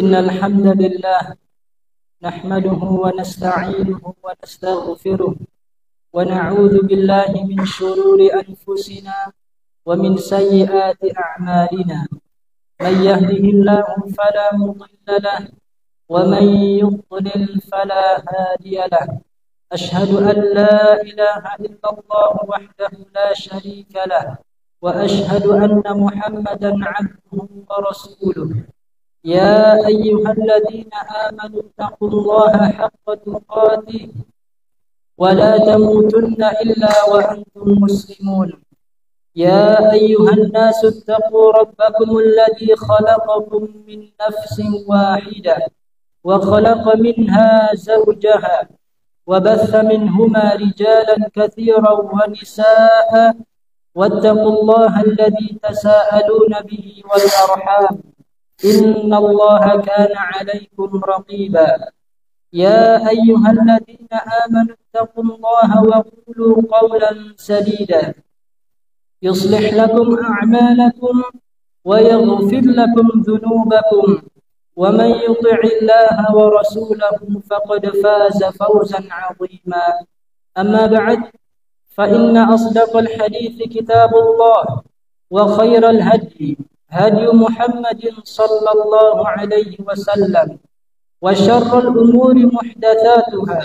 إن الحمد لله نحمده ونستعينه ونستغفره ونعوذ بالله من شرور أنفسنا ومن سيئات أعمالنا من يهده الله فلا مضل له ومن يضلل فلا هادي له أشهد أن لا إله إلا الله وحده لا شريك له وأشهد أن محمدا عبده ورسوله يا أيها الذين آمنوا اتقوا الله حق تقاته ولا تموتن إلا وأنتم مسلمون يا أيها الناس اتقوا ربكم الذي خلقكم من نفس واحدة وخلق منها زوجها وبث منهما رجالا كثيرا ونساء واتقوا الله الذي تساءلون به والأرحام إن الله كان عليكم رقيبا يا أيها الذين آمنوا اتقوا الله وقولوا قولا سديدا يصلح لكم أعمالكم ويغفر لكم ذنوبكم ومن يطع الله ورسوله فقد فاز فوزا عظيما أما بعد فإن أصدق الحديث كتاب الله وخير الهدي هدي محمد صلى الله عليه وسلم وشر الأمور محدثاتها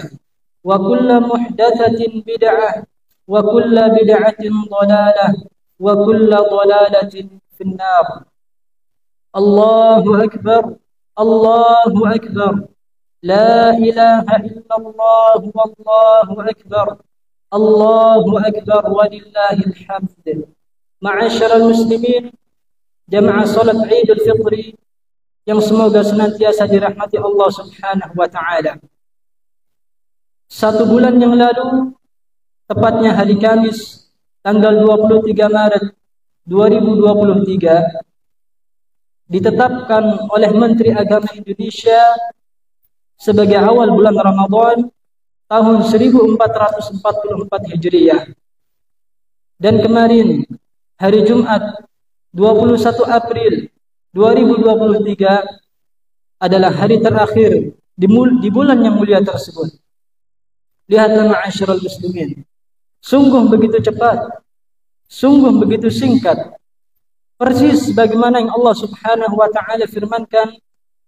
وكل محدثة بدعة وكل بدعة ضلالة وكل ضلالة في النار الله أكبر الله أكبر لا إله إلا الله والله أكبر الله أكبر ولله الحمد معاشر المسلمين jamaah salat Idul Fitri yang semoga senantiasa dirahmati Allah Subhanahu wa taala. 1 bulan yang lalu, tepatnya hari Kamis tanggal 23 Maret 2023, ditetapkan oleh Menteri Agama Indonesia sebagai awal bulan Ramadan tahun 1444 Hijriah. Dan kemarin hari Jumat 21 April 2023 adalah hari terakhir di bulan yang mulia tersebut. Lihatlah ma'asyiral muslimin, sungguh begitu cepat, sungguh begitu singkat, persis bagaimana yang Allah Subhanahu wa taala firmankan,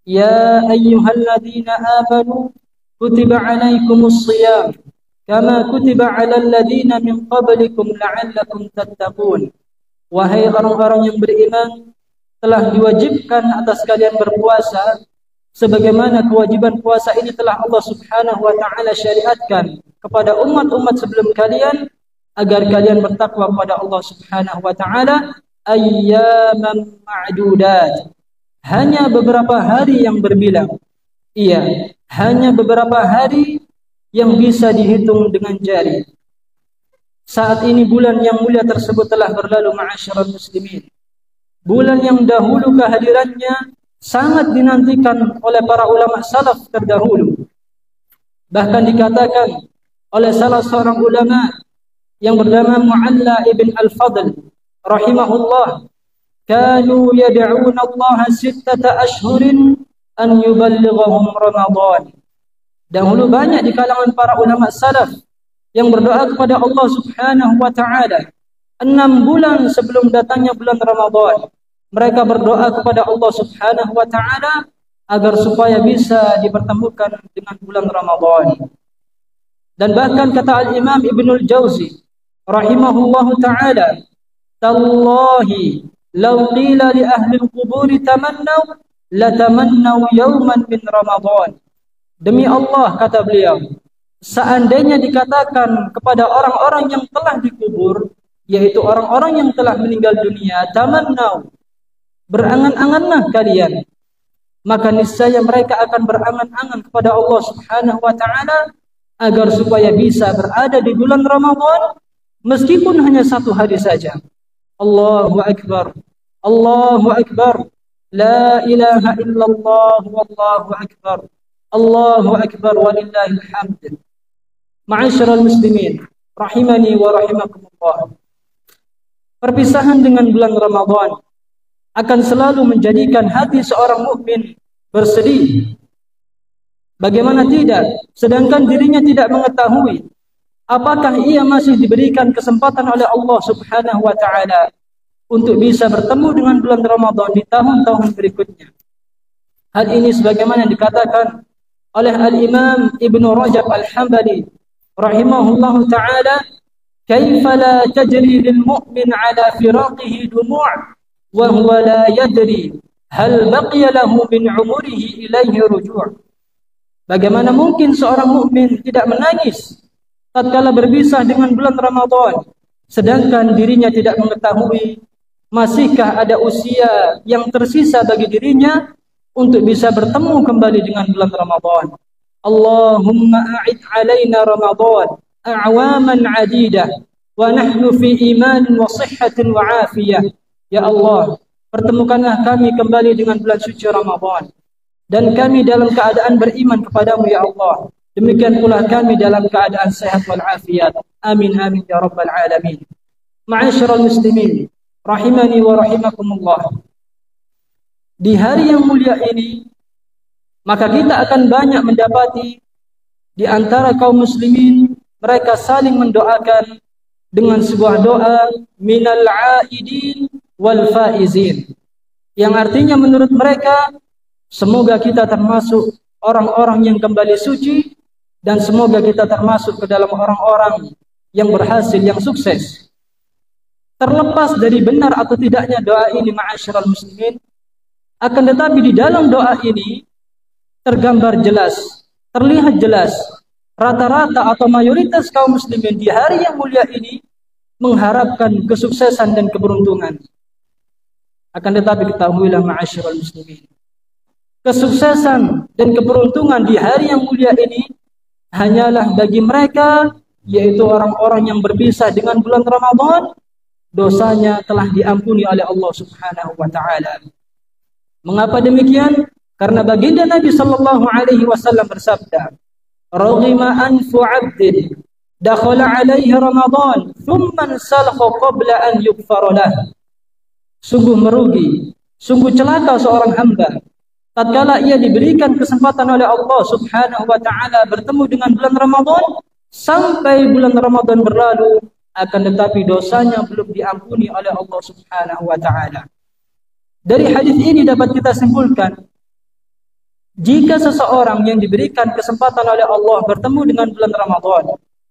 ya ayyuhalladzina amanu kutiba alaikumus shiyam kama kutiba alal ladzina min qablikum la'allakum tattaqun. Wahai orang-orang yang beriman, telah diwajibkan atas kalian berpuasa sebagaimana kewajiban puasa ini telah Allah Subhanahu wa taala syariatkan kepada umat-umat sebelum kalian agar kalian bertakwa kepada Allah Subhanahu wa taala ayyaman ma'dudat. Hanya beberapa hari yang berbilang. Iya, hanya beberapa hari yang bisa dihitung dengan jari. Saat ini bulan yang mulia tersebut telah berlalu ma'asyiral muslimin. Bulan yang dahulu kehadirannya sangat dinantikan oleh para ulama salaf terdahulu. Bahkan dikatakan oleh salah seorang ulama yang bernama Mu'alla ibn al-Fadl rahimahullah, kanu yad'una Allah 6 ashhurin an yuballighahum Ramadan. Dahulu banyak di kalangan para ulama salaf yang berdoa kepada Allah Subhanahu wa taala 6 bulan sebelum datangnya bulan Ramadan. Mereka berdoa kepada Allah Subhanahu wa taala agar supaya bisa dipertemukan dengan bulan Ramadan. Dan bahkan kata Al-Imam Ibnul Jauzi rahimahullahu taala, tallahi law qila li ahli al-qubur tamannaw latamannaw yawman min Ramadan. Demi Allah, kata beliau, seandainya dikatakan kepada orang-orang yang telah dikubur, yaitu orang-orang yang telah meninggal dunia, tamannau, berangan-anganlah kalian, maka niscaya mereka akan berangan-angan kepada Allah Subhanahu wa taala agar supaya bisa berada di bulan Ramadan meskipun hanya 1 hari saja. Allahu akbar, Allahu akbar, la ilaha illallah wallahu akbar, Allahu akbar walillahil hamd. Ma'asyiral muslimin, rahimani wa rahimakumullah. Perpisahan dengan bulan Ramadan akan selalu menjadikan hati seorang mukmin bersedih. Bagaimana tidak? Sedangkan dirinya tidak mengetahui apakah ia masih diberikan kesempatan oleh Allah Subhanahu wa taala untuk bisa bertemu dengan bulan Ramadan di tahun-tahun berikutnya. Hal ini sebagaimana dikatakan oleh Al-Imam Ibn Rajab Al-Hambali rahimahullahu taala, "Kaifa la tajri lil mu'min ala firaqihi dumu' wa huwa la yadri hal baqiya lahu min umurihi ilaihi ruju'." Bagaimana mungkin seorang mukmin tidak menangis tatkala berpisah dengan bulan Ramadan, sedangkan dirinya tidak mengetahui masihkah ada usia yang tersisa bagi dirinya untuk bisa bertemu kembali dengan bulan Ramadan. Allahumma a'id alaina Ramadan a'waman 'adidah wa nahnu fi iman wa sihhatin wa afiyah. Ya Allah, pertemukanlah kami kembali dengan bulan suci Ramadan dan kami dalam keadaan beriman kepadamu ya Allah. Demikian pula kami dalam keadaan sehat wal afiat. Amin amin ya rabbal alamin. Ma'asyiral muslimin rahimani wa rahimakumullah. Di hari yang mulia ini maka kita akan banyak mendapati di antara kaum muslimin mereka saling mendoakan dengan sebuah doa minal aidin wal faizin, yang artinya menurut mereka semoga kita termasuk orang-orang yang kembali suci dan semoga kita termasuk ke dalam orang-orang yang berhasil, yang sukses. Terlepas dari benar atau tidaknya doa ini ma'asyiral muslimin, akan tetapi di dalam doa ini tergambar jelas, terlihat jelas rata-rata atau mayoritas kaum muslimin di hari yang mulia ini mengharapkan kesuksesan dan keberuntungan. Akan tetapi ketahuilah ma'asyiral muslimin, kesuksesan dan keberuntungan di hari yang mulia ini hanyalah bagi mereka, yaitu orang-orang yang berpisah dengan bulan Ramadan, dosanya telah diampuni oleh Allah Subhanahu wa taala. Mengapa demikian? Karena baginda Nabi sallallahu alaihi wasallam bersabda, "Raghima anfu 'abdin dakhala 'alaihi Ramadan, thumma salakha qabla an yughfara lahu." Sungguh merugi, sungguh celaka seorang hamba tatkala ia diberikan kesempatan oleh Allah Subhanahu wa taala bertemu dengan bulan Ramadan, sampai bulan Ramadan berlalu akan tetapi dosanya belum diampuni oleh Allah Subhanahu wa taala. Dari hadis ini dapat kita simpulkan, jika seseorang yang diberikan kesempatan oleh Allah bertemu dengan bulan Ramadan,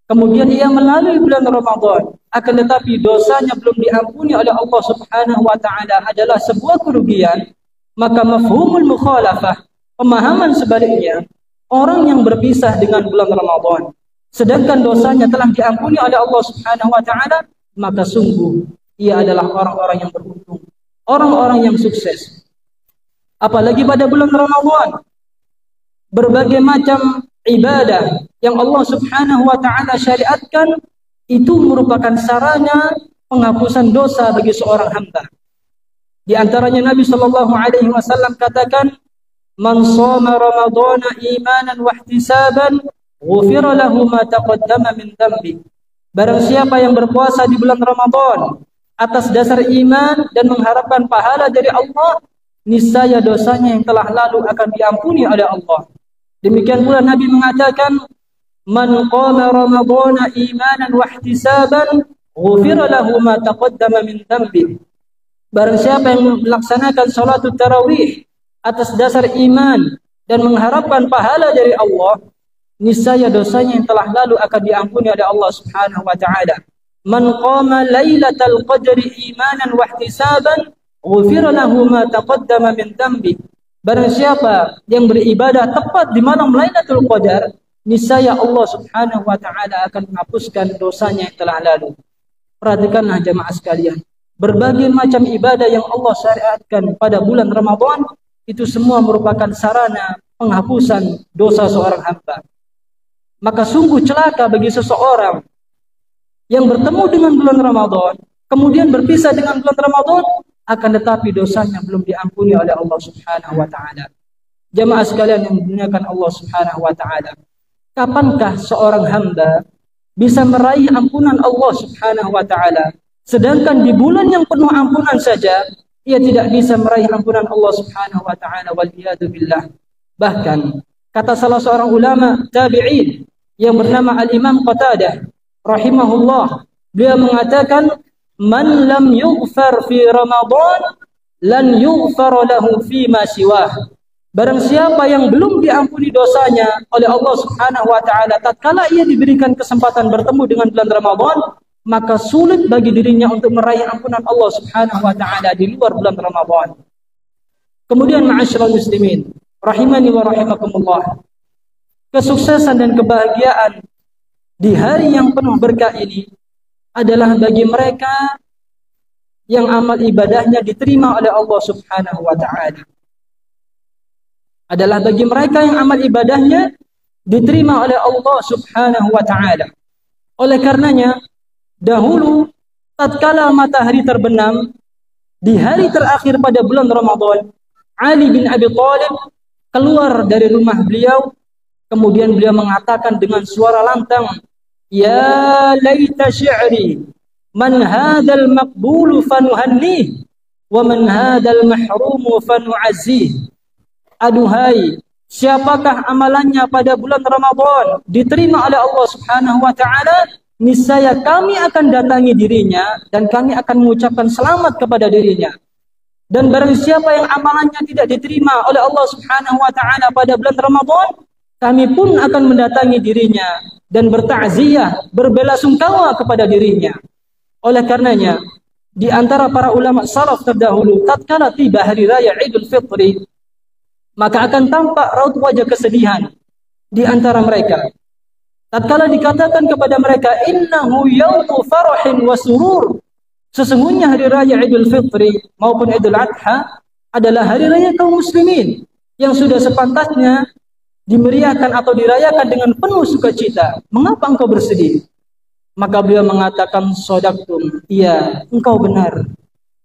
kemudian ia melalui bulan Ramadan, akan tetapi dosanya belum diampuni oleh Allah Subhanahu wa taala adalah sebuah kerugian, maka mafhumul mukhalafah, pemahaman sebaliknya, orang yang berpisah dengan bulan Ramadan sedangkan dosanya telah diampuni oleh Allah Subhanahu wa taala, maka sungguh ia adalah orang-orang yang beruntung, orang-orang yang sukses. Apalagi pada bulan Ramadan, berbagai macam ibadah yang Allah Subhanahu wa taala syariatkan itu merupakan sarana penghapusan dosa bagi seorang hamba. Di antaranya Nabi sallallahu alaihi wasallam katakan, "Man shoma Ramadhana imanan wa ihtisaban, ghufira lahu ma taqaddama min dhanbi." Barang siapa yang berpuasa di bulan Ramadan atas dasar iman dan mengharapkan pahala dari Allah, niscaya dosanya yang telah lalu akan diampuni oleh Allah. Demikian pula Nabi mengatakan, "Man qama Ramadhana imanan wa ihtisaban, ghufira lahu ma taqaddama min dhanbi." Barang siapa yang melaksanakan salatul tarawih atas dasar iman dan mengharapkan pahala dari Allah, niscaya dosanya yang telah lalu akan diampuni oleh Allah Subhanahu wa taala. Man qama lailatal qadri imanan wa ihtisaban, ghufira lahu ma taqaddama min dhanbi. Barang siapa yang beribadah tepat di malam Lailatul Qadar, niscaya Allah Subhanahu wa taala akan menghapuskan dosanya yang telah lalu. Perhatikanlah jemaah sekalian, berbagai macam ibadah yang Allah syariatkan pada bulan Ramadan itu semua merupakan sarana penghapusan dosa seorang hamba. Maka sungguh celaka bagi seseorang yang bertemu dengan bulan Ramadan, kemudian berpisah dengan bulan Ramadan, akan tetapi dosanya belum diampuni oleh Allah Subhanahu wa taala. Jemaah sekalian yang dimuliakan Allah Subhanahu wa taala, kapankah seorang hamba bisa meraih ampunan Allah Subhanahu wa taala sedangkan di bulan yang penuh ampunan saja ia tidak bisa meraih ampunan Allah Subhanahu wa taala, wal iyadu billah. Bahkan kata salah seorang ulama tabi'in yang bernama Al-Imam Qatadah rahimahullah, beliau mengatakan, man lam yughfar fi Ramadan lan yughfar lahu fi ma siwah. Barang siapa yang belum diampuni dosanya oleh Allah Subhanahu wa taala tatkala ia diberikan kesempatan bertemu dengan bulan Ramadan, maka sulit bagi dirinya untuk meraih ampunan Allah Subhanahu wa taala di luar bulan Ramadan. Kemudian ma'asyiral muslimin rahimani wa rahimakumullah, kesuksesan dan kebahagiaan di hari yang penuh berkah ini adalah bagi mereka yang amal ibadahnya diterima oleh Allah Subhanahu wa taala. Adalah bagi mereka yang amal ibadahnya diterima oleh Allah Subhanahu wa taala. Oleh karenanya, dahulu tatkala matahari terbenam di hari terakhir pada bulan Ramadan, Ali bin Abi Thalib keluar dari rumah beliau, kemudian beliau mengatakan dengan suara lantang, "Ya laita syi'ri, man hadzal maqbulu fanuhannih, wa man hadzal mahrumu fanu'azzih." Aduhai, siapakah amalannya pada bulan Ramadan diterima oleh Allah Subhanahu wa taala, niscaya kami akan datangi dirinya dan kami akan mengucapkan selamat kepada dirinya. Dan barang siapa yang amalannya tidak diterima oleh Allah Subhanahu wa taala pada bulan Ramadan, kami pun akan mendatangi dirinya dan bertakziah, berbelasungkawa kepada dirinya. Oleh karenanya, di antara para ulama salaf terdahulu, tatkala tiba hari raya Idul Fitri, maka akan tampak raut wajah kesedihan di antara mereka. Tatkala dikatakan kepada mereka, innahu yaumu farahin wa surur, sesungguhnya hari raya Idul Fitri maupun Idul Adha adalah hari raya kaum muslimin yang sudah sepantasnya dimeriahkan atau dirayakan dengan penuh sukacita. Mengapa engkau bersedih? Maka beliau mengatakan, shadaqtum, iya, engkau benar.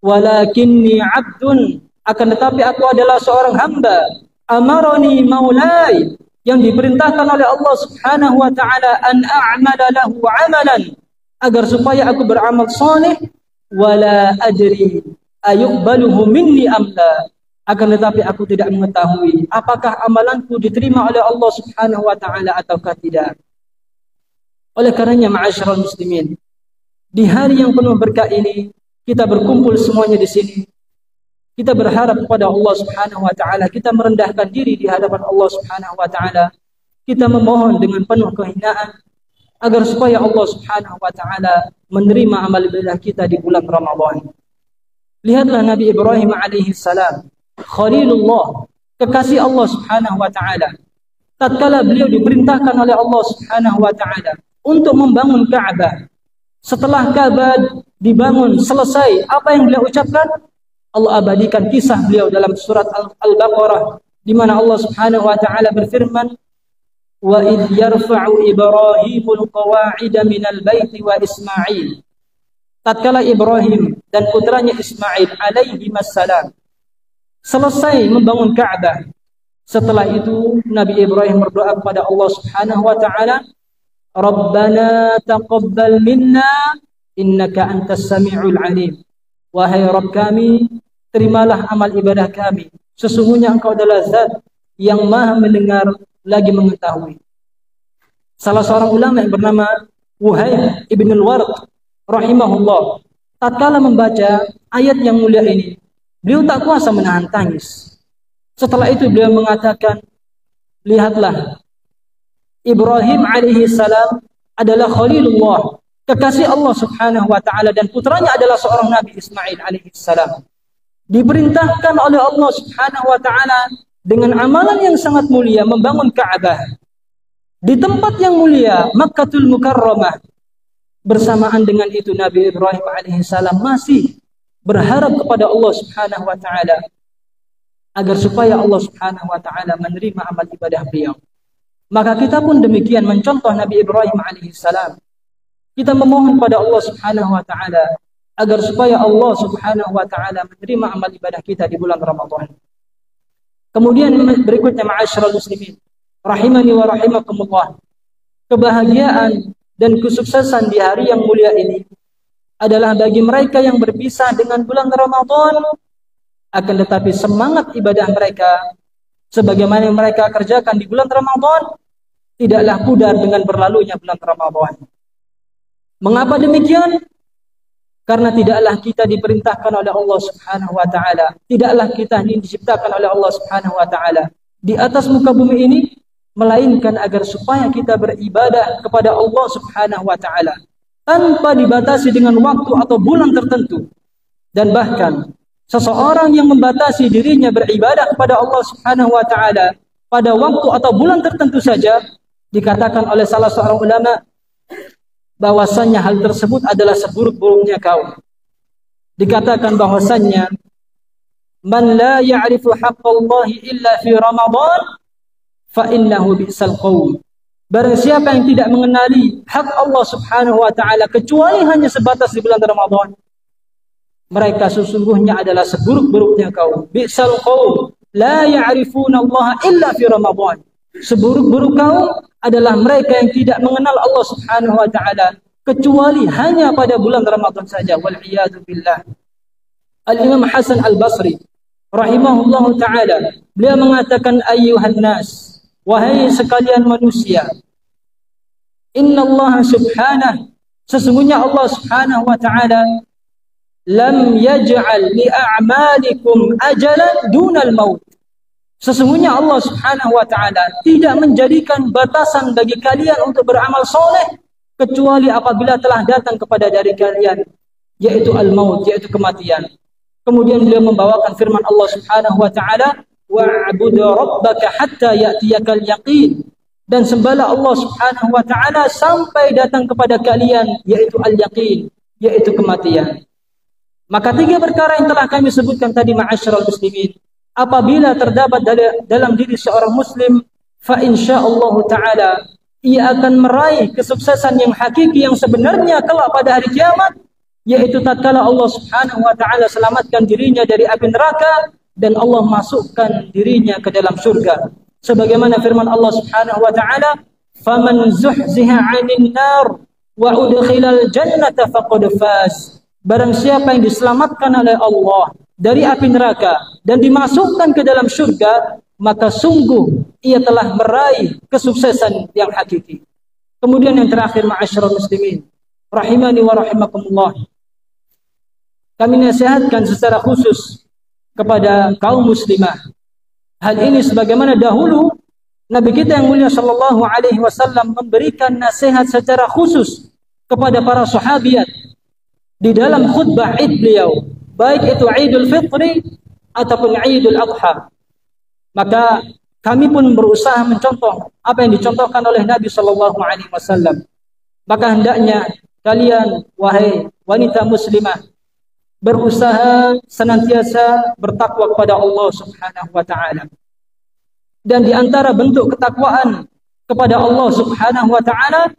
Walakinni abdun, akan tetapi aku adalah seorang hamba. Amaroni maulai, yang diperintahkan oleh Allah Subhanahu wa taala an a'mala lahu amalan, agar supaya aku beramal saleh, wala adri ayuqbaluhu minni amla, akan tetapi aku tidak mengetahui apakah amalanku diterima oleh Allah Subhanahu wa taala ataukah tidak. Oleh karenanya, ma'asyiral muslimin, di hari yang penuh berkah ini kita berkumpul semuanya di sini. Kita berharap kepada Allah Subhanahu wa taala, kita merendahkan diri di hadapan Allah Subhanahu wa taala. Kita memohon dengan penuh kehinaan agar supaya Allah Subhanahu wa taala menerima amal ibadah kita di bulan Ramadan. Lihatlah Nabi Ibrahim alaihi salam, Khalilullah, kekasih Allah Subhanahu wa taala. Tatkala beliau diperintahkan oleh Allah Subhanahu wa taala untuk membangun Ka'bah, setelah Ka'bah dibangun selesai, apa yang beliau ucapkan? Allah abadikan kisah beliau dalam surat Al-Baqarah, di mana Allah Subhanahu wa taala berfirman, wa idh yarfa'u Ibrahimul qawa'ida minal baiti wa Ismail. Tatkala Ibrahim dan putranya Ismail alaihi wassalam selesai membangun Ka'bah, setelah itu Nabi Ibrahim berdoa kepada Allah Subhanahu wa taala, Rabbana taqabbal minna innaka antas sami'ul alim. Wahai Rabb kami, terimalah amal ibadah kami, sesungguhnya Engkau adalah Zat yang Maha mendengar lagi mengetahui. Salah seorang ulama yang bernama Wuhayb ibn al-Ward rahimahullah, tatkala membaca ayat yang mulia ini, beliau tak kuasa menahan tangis. Setelah itu beliau mengatakan, lihatlah, Ibrahim alaihi salam adalah Khalilullah, kekasih Allah Subhanahu wa taala, dan putranya adalah seorang Nabi Ismail alaihi salam. Diperintahkan oleh Allah Subhanahu wa taala dengan amalan yang sangat mulia membangun Ka'bah di tempat yang mulia Makkahul Mukarramah. Bersamaan dengan itu Nabi Ibrahim alaihi salam masih berharap kepada Allah Subhanahu wa taala agar supaya Allah Subhanahu wa taala menerima amal ibadah beliau. Maka kita pun demikian mencontoh Nabi Ibrahim alaihi salam. Kita memohon pada Allah Subhanahu wa taala agar supaya Allah Subhanahu wa taala menerima amal ibadah kita di bulan Ramadan. Kemudian berikutnya, ma'asyiral muslimin rahimani wa rahimakumullah, kebahagiaan dan kesuksesan di hari yang mulia ini adalah bagi mereka yang berpisah dengan bulan Ramadan Akan tetapi semangat ibadah mereka sebagaimana yang mereka kerjakan di bulan Ramadan tidaklah pudar dengan berlalunya bulan Ramadan. Mengapa demikian? Karena tidaklah kita diperintahkan oleh Allah Subhanahu wa taala, tidaklah kita diciptakan oleh Allah Subhanahu wa taala di atas muka bumi ini melainkan agar supaya kita beribadah kepada Allah Subhanahu wa taala tanpa dibatasi dengan waktu atau bulan tertentu. Dan bahkan seseorang yang membatasi dirinya beribadah kepada Allah Subhanahu wa taala pada waktu atau bulan tertentu saja, dikatakan oleh salah seorang ulama bahwasannya hal tersebut adalah seburuk-buruknya kaum. Dikatakan bahwasannya man la ya'rifu haqqallahi illa fi Ramadan fa innahu bi'sal qaum. Barang siapa yang tidak mengenali hak Allah Subhanahu wa taala kecuali hanya sebatas di bulan Ramadan, mereka sesungguhnya adalah seburuk-buruknya kaum. Bi'sal qaum la ya'rifuna Allah illa fi Ramadan. Seburuk-buruk kaum adalah mereka yang tidak mengenal Allah Subhanahu wa taala kecuali hanya pada bulan Ramadan saja. Wal iyadu billah. Al-Imam Hasan Al-Basri rahimahullahu taala, beliau mengatakan, ayyuhan nas, wahai sekalian manusia, innallaha subhanahu, sesungguhnya Allah Subhanahu wa taala lam yaj'al li a'malikum ajalan dunal maut. Sesungguhnya Allah Subhanahu wa taala tidak menjadikan batasan bagi kalian untuk beramal soleh kecuali apabila telah datang kepada dari kalian, yaitu al-maut, yaitu kematian. Kemudian beliau membawakan firman Allah Subhanahu wa taala, wa'bud rabbaka hatta ya'tiyakal yaqin, dan sembahlah Allah Subhanahu wa taala sampai datang kepada kalian, yaitu al-yaqin, yaitu kematian. Maka tiga perkara yang telah kami sebutkan tadi, ma'asyiral muslimin, apabila terdapat dalam diri seorang muslim, fa insyaallah taala ia akan meraih kesuksesan yang hakiki yang sebenarnya kelak pada hari kiamat, yaitu tatkala Allah Subhanahu wa taala selamatkan dirinya dari api neraka dan Allah masukkan dirinya ke dalam surga. Sebagaimana firman Allah Subhanahu wa taala, faman zuhziha 'anil nar wa udkhilal jannata faqad faz. Barang siapa yang diselamatkan oleh Allah dari api neraka dan dimasukkan ke dalam surga, maka sungguh ia telah meraih kesuksesan yang hakiki. Kemudian yang terakhir, ma'asyiral muslimin rahimani wa rahimakumullah, kami nasihatkan secara khusus kepada kaum muslimah. Hal ini sebagaimana dahulu Nabi kita yang mulia sallallahu alaihi wasallam memberikan nasihat secara khusus kepada para sahabiat di dalam khutbah Id beliau, baik itu Idul Fitri ataupun Idul Adha. Maka kami pun berusaha mencontoh apa yang dicontohkan oleh Nabi sallallahu alaihi wasallam. Maka hendaknya kalian, wahai wanita muslimah, berusaha senantiasa bertakwa kepada Allah Subhanahu wa taala. Dan di antara bentuk ketakwaan kepada Allah Subhanahu wa taala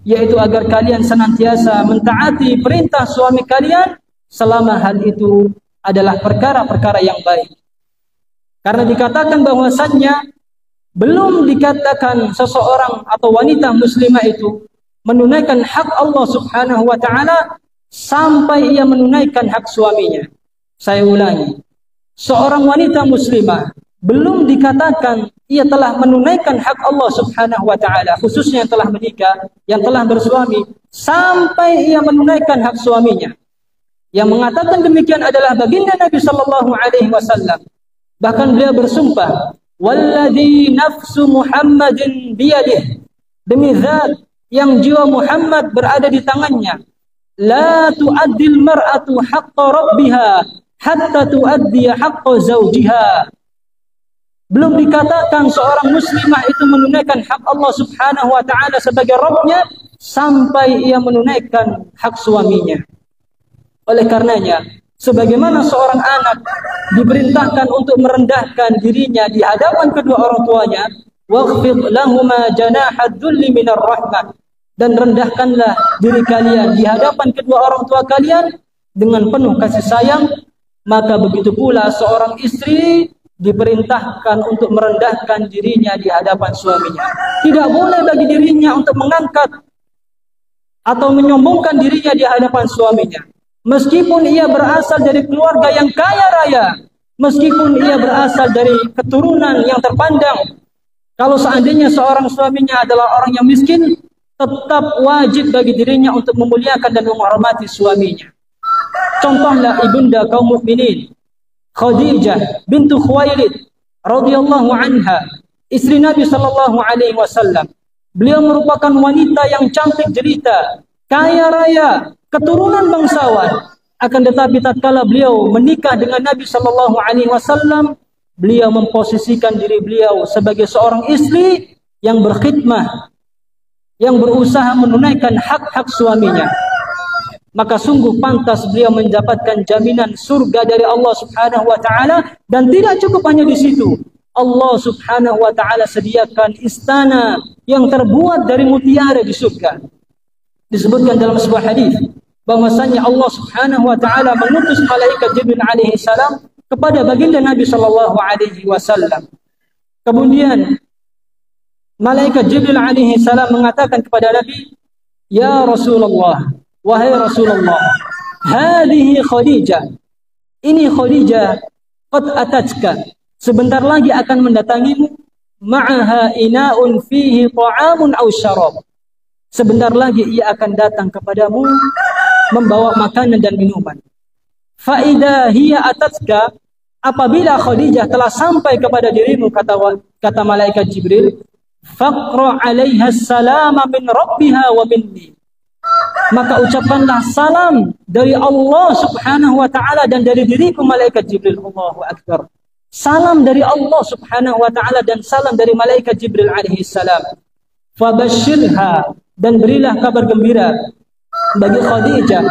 yaitu agar kalian senantiasa mentaati perintah suami kalian selama hal itu adalah perkara-perkara yang baik. Karena dikatakan bahwasannya belum dikatakan seseorang atau wanita muslimah itu menunaikan hak Allah Subhanahu wa taala sampai ia menunaikan hak suaminya. Saya ulangi, seorang wanita muslimah belum dikatakan ia telah menunaikan hak Allah Subhanahu wa taala, khususnya yang telah menikah, yang telah bersuami, sampai ia menunaikan hak suaminya. Yang mengatakan demikian adalah baginda Nabi sallallahu alaihi wasallam. Bahkan beliau bersumpah, walladzi nafsu Muhammadin biyadihi, demi zat yang jiwa Muhammad berada di tangannya, la tu'addil mar'atu haqqa rabbiha hatta tu'addi haqqa zawjiha. Belum dikatakan seorang muslimah itu menunaikan hak Allah Subhanahu wa taala sebagai Rabbnya sampai ia menunaikan hak suaminya. Oleh karenanya, sebagaimana seorang anak diperintahkan untuk merendahkan dirinya di hadapan kedua orang tuanya, waghfid lahuma janahad dhulli minar rahmah, dan rendahkanlah diri kalian di hadapan kedua orang tua kalian dengan penuh kasih sayang, maka begitu pula seorang istri diperintahkan untuk merendahkan dirinya di hadapan suaminya. Tidak boleh bagi dirinya untuk mengangkat atau menyombongkan dirinya di hadapan suaminya. meskipun ia berasal dari keluarga yang kaya raya, meskipun ia berasal dari keturunan yang terpandang, kalau seandainya seorang suaminya adalah orang yang miskin, tetap wajib bagi dirinya untuk memuliakan dan menghormati suaminya. Contohlah ibunda kaum mukminin Khadijah bintu Khuwailid radhiyallahu anha, istri Nabi sallallahu alaihi wasallam. Beliau merupakan wanita yang cantik jelita, kaya raya, keturunan bangsawan. Akan tetapi tatkala beliau menikah dengan Nabi sallallahu alaihi wasallam, beliau memposisikan diri beliau sebagai seorang istri yang berkhidmah, yang berusaha menunaikan hak-hak suaminya. Maka sungguh pantas beliau mendapatkan jaminan surga dari Allah Subhanahu wa taala, dan tidak cukup hanya di situ. Allah Subhanahu wa taala sediakan istana yang terbuat dari mutiara di surga. Disebutkan dalam sebuah hadis bahwasanya Allah Subhanahu wa taala mengutus malaikat Jibril alaihi salam kepada baginda Nabi sallallahu alaihi wasallam. Kemudian malaikat Jibril alaihi salam mengatakan kepada Nabi, "Ya Rasulullah, wahai Rasulullah, hadhihi Khadijah. Ini Khadijah qad atatka. Sebentar lagi akan mendatangimu, ma'aha ina'un fihi ta'amun aw syarab. Sebentar lagi ia akan datang kepadamu membawa makanan dan minuman. Fa idza hiya atatka, apabila Khadijah telah sampai kepada dirimu, kata malaikat Jibril, faqra 'alaiha salama min rabbiha wa minni. Maka ucapkanlah salam dari Allah Subhanahu wa taala dan dari diriku malaikat Jibril." Allahu akbar. Salam dari Allah Subhanahu wa taala dan salam dari malaikat Jibril alaihi salam. Fabashshirha, dan berilah kabar gembira bagi Khadijah,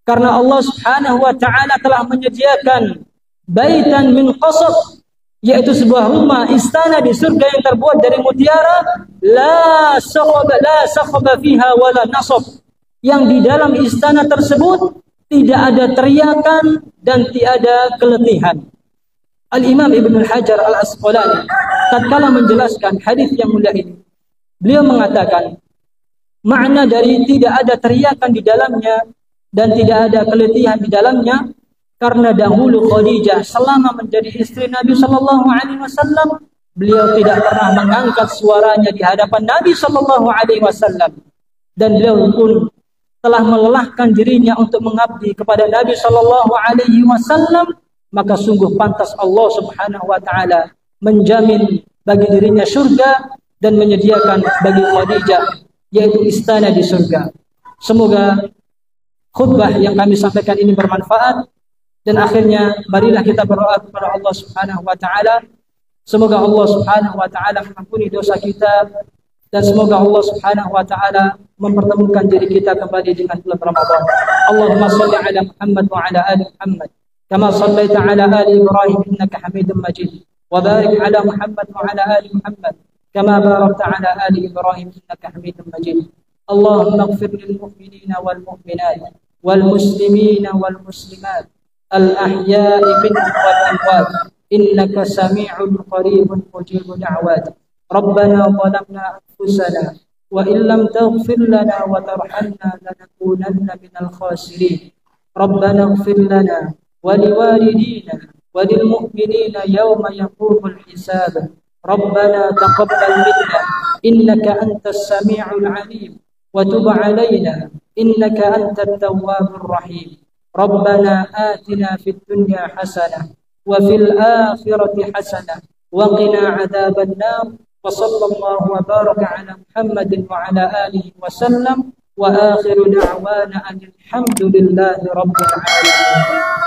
karena Allah Subhanahu wa taala telah menyediakan baitan min qasab, yaitu sebuah rumah istana di surga yang terbuat dari mutiara, la sakhaba fiha wala nasab, yang di dalam istana tersebut tidak ada teriakan dan tiada keletihan. Al-Imam Ibnu Hajar Al-Asqalani tatkala menjelaskan hadis yang mulia ini, beliau mengatakan makna dari tidak ada teriakan di dalamnya dan tidak ada keletihan di dalamnya, karena dahulu Khadijah selama menjadi istri Nabi sallallahu alaihi wasallam, beliau tidak pernah mengangkat suaranya di hadapan Nabi sallallahu alaihi wasallam, dan beliau pun telah melelahkan dirinya untuk mengabdi kepada Nabi sallallahu alaihi wasallam. Maka sungguh pantas Allah Subhanahu wa taala menjamin bagi dirinya surga dan menyediakan bagi Khadijah yaitu istana di surga. Semoga khutbah yang kami sampaikan ini bermanfaat, dan akhirnya marilah kita berdoa kepada Allah Subhanahu wa taala. Semoga Allah Subhanahu wa taala mengampuni dosa kita, dan semoga Allah Subhanahu wa taala mempertemukan diri kita kembali dengan bulan Ramadan. Allahumma shalli ala Muhammad wa ala ali Muhammad kama shallaita ala ali Ibrahim innaka Hamidum Majid, wa barik ala Muhammad wa ala ali Muhammad kama barakta ala ali Ibrahim innaka Hamidum Majid. Allahumma ighfir lil mu'minina wal mu'minat wal muslimina wal muslimat al ahya'i minhum wal amwat innaka sami'un qaribun mujibud da'wat. Rabbana zalamna anfusana wa in lam taghfir lana wa tarhamna lanakunanna minal khasirin. Rabbana ighfir lana wa liwalidina wa lil mu'minina yawma yaqumul hisab. Rabbana taqabbal minna innaka antas sami'ul 'alim wa tub 'alaina innaka antat tawwabur rahim. Rabbana atina fid dunya hasanah wa fil akhirati hasanah wa qina 'adzaban nar. وصلى الله وبارك على محمد وعلى آله وسلم وآخر دعوانا أن الحمد لله رب العالمين.